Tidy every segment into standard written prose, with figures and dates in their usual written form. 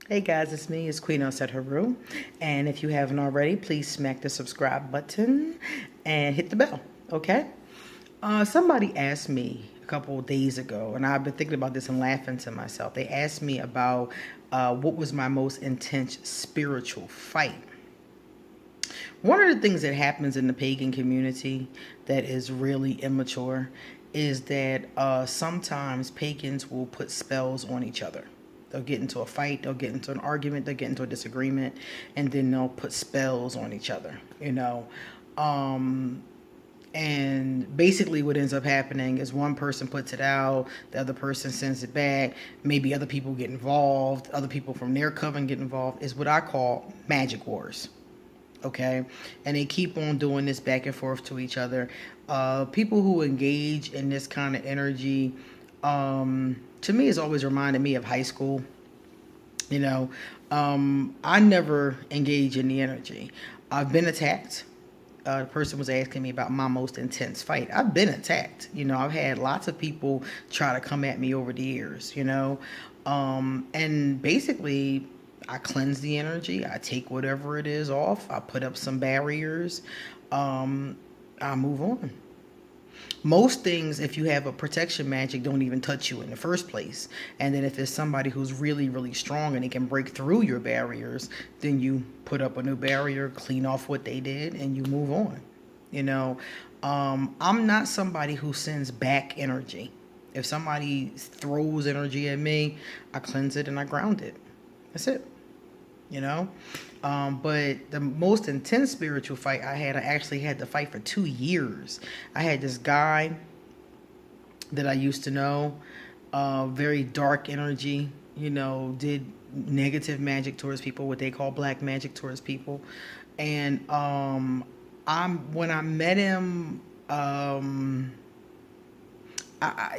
Hey guys, it's me, it's Queen Set Haru. And if you haven't already, please smack the subscribe button and hit the bell, okay? Somebody asked me a couple of days ago, and I've been thinking about this and laughing to myself. They asked me about what was my most intense spiritual fight. One of the things that happens in the pagan community that is really immature is that sometimes pagans will put spells on each other. They'll get into a fight, they'll get into an argument, they'll get into a disagreement, and then they'll put spells on each other, you know. Um, and basically, what ends up happening is one person puts it out, the other person sends it back. Maybe other people get involved, other people from their coven get involved. Is what I call magic wars. Okay, and they keep on doing this back and forth to each other. People who engage in this kind of energy, to me, has always reminded me of high school. You know, I never engage in the energy. I've been attacked. The person was asking me about my most intense fight. I've been attacked. You know, I've had lots of people try to come at me over the years, you know. And basically, I cleanse the energy. I take whatever it is off. I put up some barriers. I move on. Most things, if you have a protection magic, don't even touch you in the first place. And then if it's somebody who's really, really strong and they can break through your barriers, then you put up a new barrier, clean off what they did, and you move on. You know, I'm not somebody who sends back energy. If somebody throws energy at me, I cleanse it and I ground it. That's it. You know, but the most intense spiritual fight I actually had to fight for 2 years. I had this guy that I used to know, very dark energy, you know, did negative magic towards people, what they call black magic towards people. And I'm when I met him,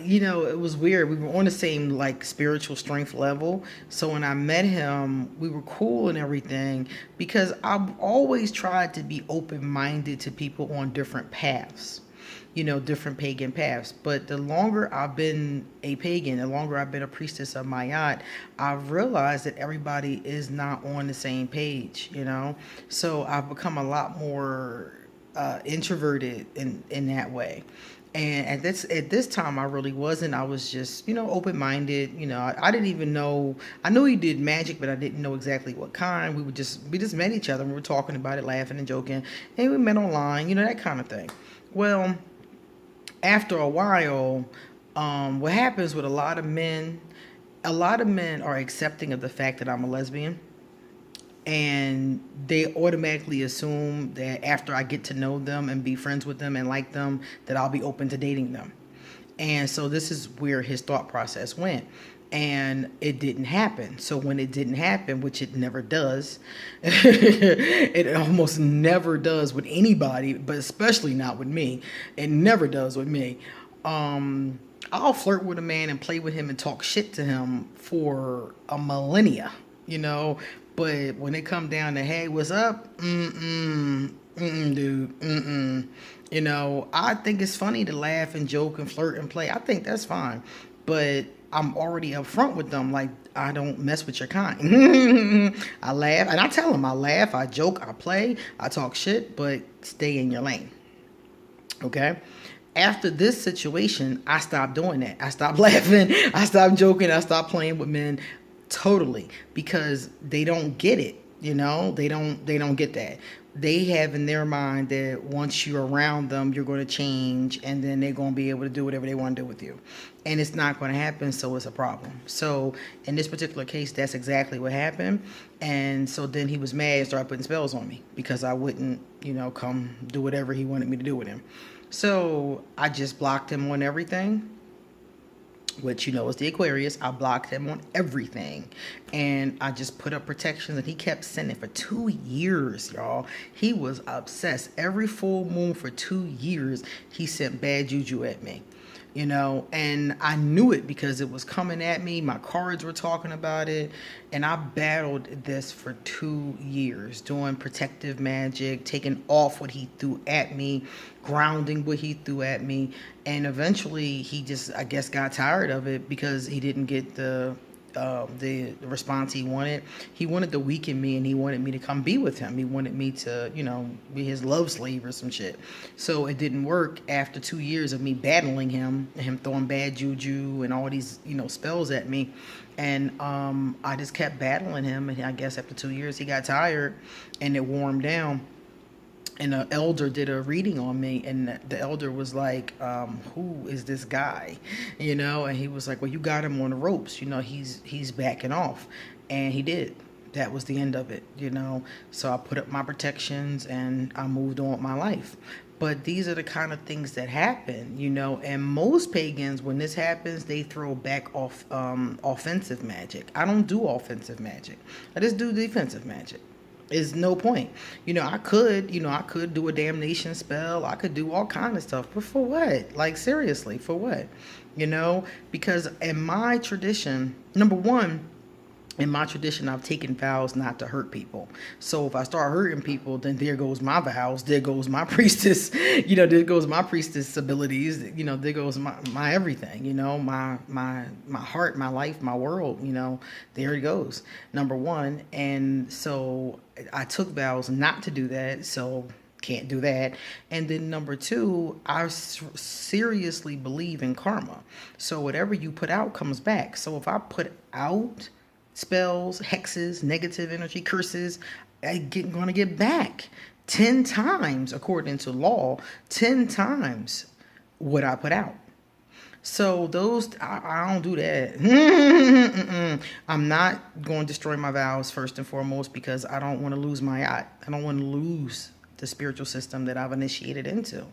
you know, it was weird. We were on the same like spiritual strength level. So when I met him, we were cool and everything because I've always tried to be open minded to people on different paths, you know, different pagan paths. But the longer I've been a pagan, the longer I've been a priestess of Mayat, I've realized that everybody is not on the same page, you know. So I've become a lot more introverted in that way. And at this time, I really wasn't. I was just, you know, open minded. You know, I didn't even know. I knew he did magic, but I didn't know exactly what kind. We just met each other. And we were talking about it, laughing and joking, and we met online. You know, that kind of thing. Well, after a while, what happens with a lot of men? A lot of men are accepting of the fact that I'm a lesbian, and they automatically assume that after I get to know them and be friends with them and like them, that I'll be open to dating them. And so this is where his thought process went. And it didn't happen. So when it didn't happen, which it never does, it almost never does with anybody, but especially not with me. It never does with me. I'll flirt with a man and play with him and talk shit to him for a millennia, you know. But when it come down to, hey, what's up? Dude. You know, I think it's funny to laugh and joke and flirt and play. I think that's fine. But I'm already upfront with them. Like, I don't mess with your kind. I laugh. And I tell them I laugh, I joke, I play, I talk shit, but stay in your lane. Okay? After this situation, I stopped doing that. I stopped laughing. I stopped joking. I stopped playing with men totally because they don't get it. You know, they don't get that. They have in their mind that once you're around them, you're going to change and then they're going to be able to do whatever they want to do with you. And it's not going to happen, so it's a problem. So in this particular case, that's exactly what happened. And so then he was mad and started putting spells on me because I wouldn't, you know, come do whatever he wanted me to do with him. So I just blocked him on everything, which, you know, is the Aquarius. I blocked him on everything. And I just put up protections, and he kept sending for 2 years, y'all. He was obsessed. Every full moon for 2 years, he sent bad juju at me. You know, and I knew it because it was coming at me. My cards were talking about it. And I battled this for 2 years, doing protective magic, taking off what he threw at me, grounding what he threw at me. And eventually he just, I guess, got tired of it because he didn't get the the response he wanted. He wanted to weaken me, and he wanted me to come be with him. He wanted me to, be his love slave or some shit. So it didn't work after 2 years of me battling him, and him throwing bad juju and all these, spells at me. And I just kept battling him, and I guess after 2 years he got tired, and it wore him down. And an elder did a reading on me, and the elder was like, who is this guy? And he was like, well, you got him on the ropes. He's backing off. And he did. That was the end of it, So I put up my protections, and I moved on with my life. But these are the kind of things that happen, and most pagans, when this happens, they throw back off offensive magic. I don't do offensive magic. I just do defensive magic. Is no point. I could do a damnation spell. I could do all kind of stuff. But for what? Like, seriously, for what? Because in my tradition, number one, I've taken vows not to hurt people. So if I start hurting people, then there goes my vows. There goes my priestess. There goes my priestess abilities. There goes my everything. My heart, my life, my world. There it goes. Number one. And so I took vows not to do that. So can't do that. And then number two, I seriously believe in karma. So whatever you put out comes back. So if I put out spells, hexes, negative energy, curses, I'm going to get back 10 times, according to law, 10 times what I put out. So I don't do that. I'm not going to destroy my vows first and foremost, because I don't want to lose my yacht. I don't want to lose the spiritual system that I've initiated into.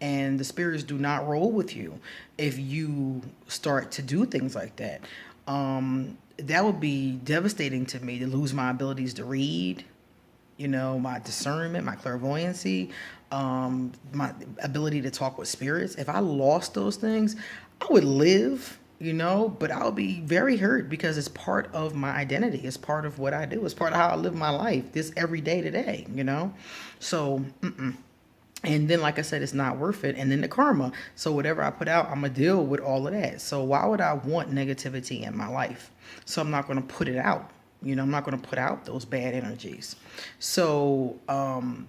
And the spirits do not roll with you if you start to do things like that. That would be devastating to me, to lose my abilities to read, my discernment, my clairvoyancy, my ability to talk with spirits. If I lost those things, I would live, but I would be very hurt, because it's part of my identity. It's part of what I do. It's part of how I live my life, this every day today, So, And then, like I said, it's not worth it. And then the karma. So whatever I put out, I'm going to deal with all of that. So why would I want negativity in my life? So I'm not going to put it out. I'm not going to put out those bad energies. So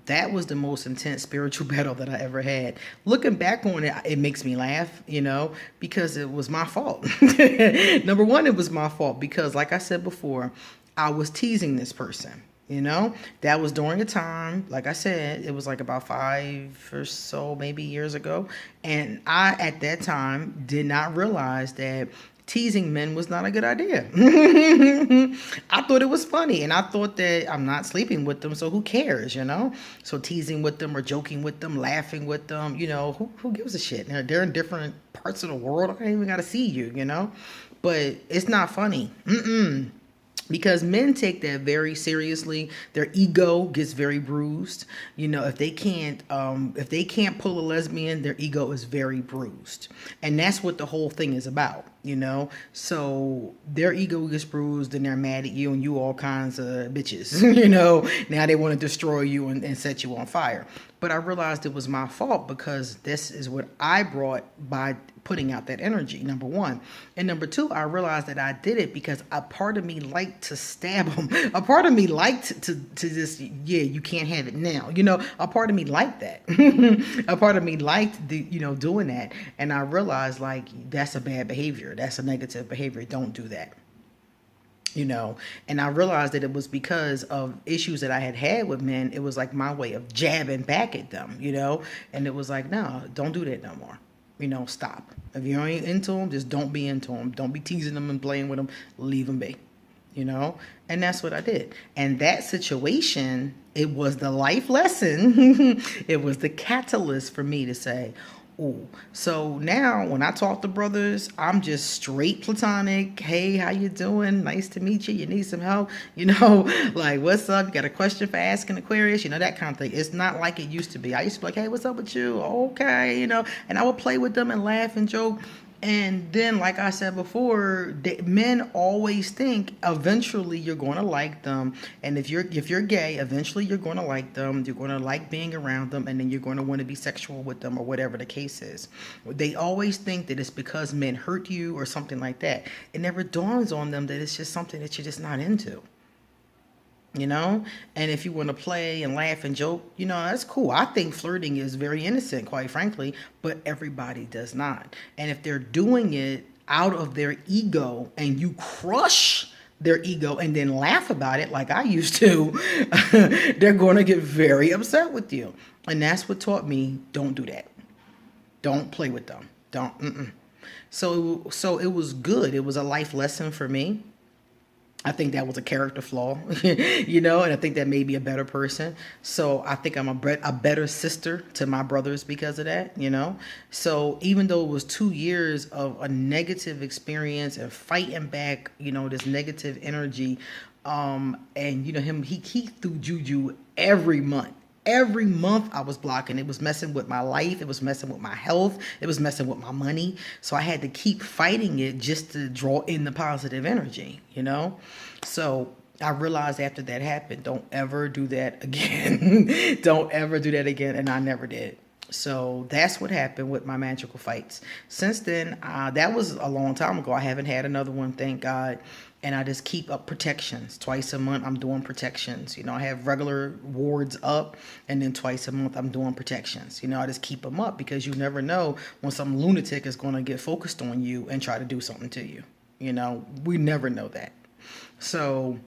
that was the most intense spiritual battle that I ever had. Looking back on it, it makes me laugh, because it was my fault. Number one, it was my fault because, like I said before, I was teasing this person. That was during a time, like I said, it was like about 5 or so, maybe years ago. And I, at that time, did not realize that teasing men was not a good idea. I thought it was funny, and I thought that I'm not sleeping with them, so who cares, So teasing with them or joking with them, laughing with them, who gives a shit? They're in different parts of the world. I ain't even got to see you, But it's not funny. Because men take that very seriously. Their ego gets very bruised. If they can't pull a lesbian, their ego is very bruised. And that's what the whole thing is about, So their ego gets bruised, and they're mad at you, and you all kinds of bitches, Now they want to destroy you and set you on fire. But I realized it was my fault, because this is what I brought by putting out that energy, number one. And number two, I realized that I did it because a part of me liked to stab them. A part of me liked to just, you can't have it now. A part of me liked that. A part of me liked doing that. And I realized, like, that's a bad behavior. That's a negative behavior. Don't do that. And I realized that it was because of issues that I had with men. It was like my way of jabbing back at them, and it was like, no, don't do that no more. Stop. If you ain't into them, just don't be into them. Don't be teasing them and playing with them. Leave them be, and that's what I did. And that situation, it was the life lesson. It was the catalyst for me to say, ooh. So now when I talk to brothers, I'm just straight platonic. Hey, how you doing? Nice to meet you. You need some help? Like, what's up? You got a question for Ask An Aquarius? That kind of thing. It's not like it used to be. I used to be like, hey, what's up with you? Okay, and I would play with them and laugh and joke. And then, like I said before, men always think eventually you're going to like them, and if you're gay, eventually you're going to like them. You're going to like being around them, and then you're going to want to be sexual with them, or whatever the case is. They always think that it's because men hurt you or something like that. It never dawns on them that it's just something that you're just not into. you know and if you want to play and laugh and joke, that's cool. I think flirting is very innocent, quite frankly, but everybody does not. And if they're doing it out of their ego and you crush their ego and then laugh about it like I used to, they're going to get very upset with you. And that's what taught me, don't do that. Don't play with them. Don't. So it was good. It was a life lesson for me. I think that was a character flaw, and I think that made me a better person. So I think I'm a better sister to my brothers because of that. So even though it was 2 years of a negative experience and fighting back, this negative energy, and he threw juju every month. Every month I was blocking. It was messing with my life. It was messing with my health. It was messing with my money. So I had to keep fighting it just to draw in the positive energy. So I realized after that happened, don't ever do that again. Don't ever do that again. And I never did. So that's what happened with my magical fights. Since then, that was a long time ago. I haven't had another one, thank God. And I just keep up protections. Twice a month, I'm doing protections. I have regular wards up, and then twice a month, I'm doing protections. I just keep them up because you never know when some lunatic is going to get focused on you and try to do something to you. We never know that. So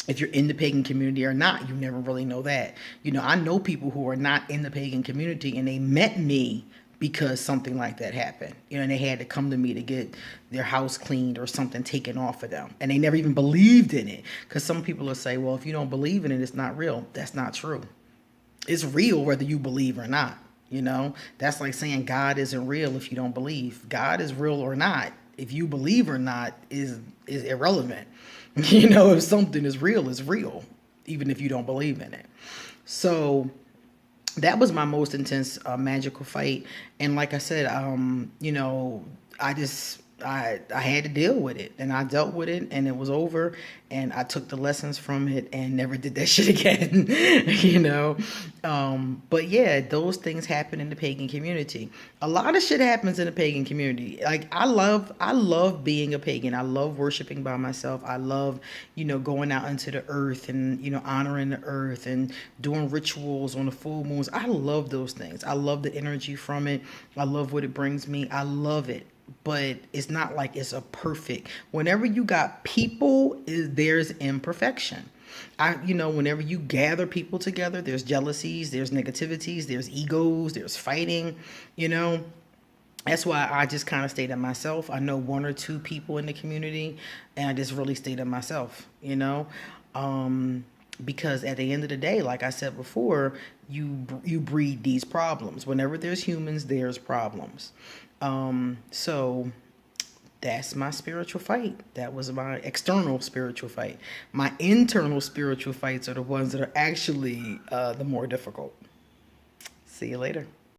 if you're in the pagan community or not, you never really know that. I know people who are not in the pagan community and they met me because something like that happened. And they had to come to me to get their house cleaned or something taken off of them. And they never even believed in it. Because some people will say, well, if you don't believe in it, it's not real. That's not true. It's real whether you believe or not. That's like saying God isn't real if you don't believe. God is real or not. If you believe or not is irrelevant. If something is real, it's real, even if you don't believe in it. So that was my most intense magical fight. And like I said, I had to deal with it, and I dealt with it, and it was over, and I took the lessons from it and never did that shit again. But yeah, those things happen in the pagan community. A lot of shit happens in the pagan community. Like I love being a pagan. I love worshiping by myself. I love, going out into the earth and, honoring the earth and doing rituals on the full moons. I love those things. I love the energy from it. I love what it brings me. I love it. But it's not like it's a perfect. Whenever you got people, there's imperfection. Whenever you gather people together, there's jealousies, there's negativities, there's egos, there's fighting. That's why I just kind of stay to myself. I know 1 or 2 people in the community, and I just really stay to myself. Because at the end of the day, like I said before, you breed these problems. Whenever there's humans, there's problems. So that's my spiritual fight. That was my external spiritual fight. My internal spiritual fights are the ones that are actually the more difficult. See you later.